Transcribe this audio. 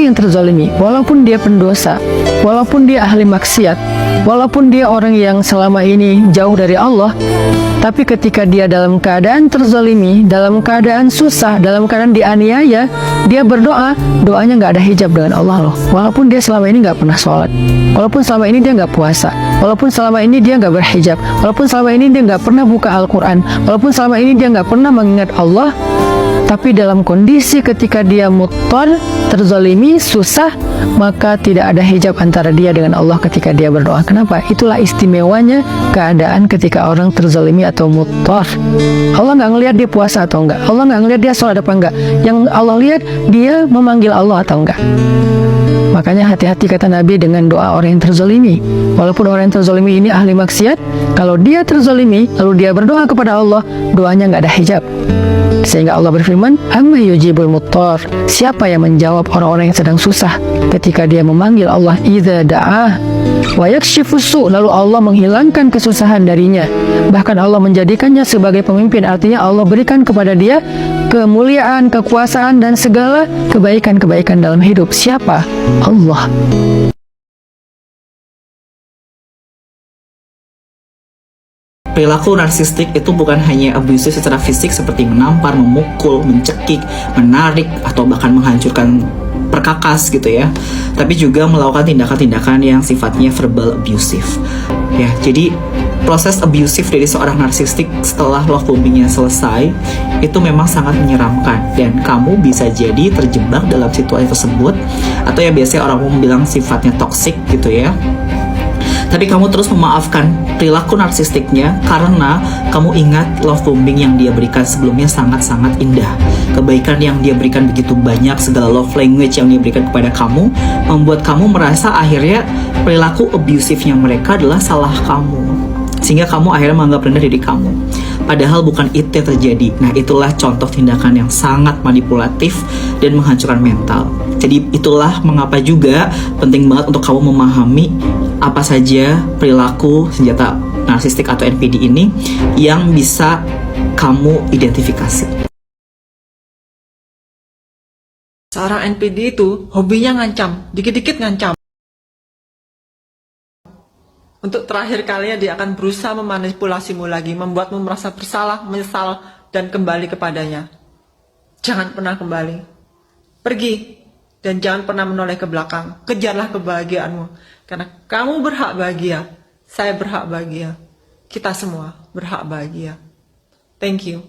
orang yang terzalimi, walaupun dia pendosa, walaupun dia ahli maksiat, walaupun dia orang yang selama ini jauh dari Allah, tapi ketika dia dalam keadaan terzalimi, dalam keadaan susah, dalam keadaan dianiaya, dia berdoa, doanya nggak ada hijab dengan Allah loh. Walaupun dia selama ini nggak pernah sholat, walaupun selama ini dia nggak puasa, walaupun selama ini dia nggak berhijab, walaupun selama ini dia nggak pernah buka Al-Quran, walaupun selama ini dia nggak pernah mengingat Allah, tapi dalam kondisi ketika dia muttar, terzalimi, susah, maka tidak ada hijab antara dia dengan Allah ketika dia berdoa. Kenapa? Itulah istimewanya keadaan ketika orang terzalimi atau muttar. Allah nggak ngelihat dia puasa atau enggak, Allah nggak ngelihat dia sholat apa enggak. Yang Allah lihat dia memanggil Allah atau enggak. Makanya hati-hati kata Nabi dengan doa orang yang terzalimi. Walaupun orang yang terzalimi ini ahli maksiat, kalau dia terzalimi lalu dia berdoa kepada Allah, doanya nggak ada hijab. Sehingga Allah berfirman, amma yujibul muttar, siapa yang menjawab orang-orang yang sedang susah ketika dia memanggil Allah, idza da'ah wa yakshifus su', lalu Allah menghilangkan kesusahan darinya, bahkan Allah menjadikannya sebagai pemimpin. Artinya Allah berikan kepada dia kemuliaan, kekuasaan, dan segala kebaikan-kebaikan dalam hidup. Siapa? Allah. Perilaku narsistik itu bukan hanya abusive secara fisik seperti menampar, memukul, mencekik, menarik, atau bahkan menghancurkan perkakas gitu ya, tapi juga melakukan tindakan-tindakan yang sifatnya verbal abusive. Ya, jadi proses abusive dari seorang narsistik setelah love bombingnya selesai itu memang sangat menyeramkan, dan kamu bisa jadi terjebak dalam situasi tersebut, atau ya biasanya orang umum bilang sifatnya toksik gitu ya. Tapi kamu terus memaafkan perilaku narsistiknya karena kamu ingat love bombing yang dia berikan sebelumnya sangat-sangat indah. Kebaikan yang dia berikan begitu banyak, segala love language yang dia berikan kepada kamu, membuat kamu merasa akhirnya perilaku abusive-nya mereka adalah salah kamu. Sehingga kamu akhirnya menganggap rendah diri kamu. Padahal bukan itu yang terjadi. Nah, itulah contoh tindakan yang sangat manipulatif dan menghancurkan mental. Jadi itulah mengapa juga penting banget untuk kamu memahami apa saja perilaku senjata narsistik atau NPD ini yang bisa kamu identifikasi. Seorang NPD itu hobinya ngancam, dikit-dikit ngancam. Untuk terakhir kalinya dia akan berusaha memanipulasimu lagi, membuatmu merasa bersalah, menyesal, dan kembali kepadanya. Jangan pernah kembali. Pergi, dan jangan pernah menoleh ke belakang. Kejarlah kebahagiaanmu, karena kamu berhak bahagia, saya berhak bahagia, kita semua berhak bahagia. Thank you.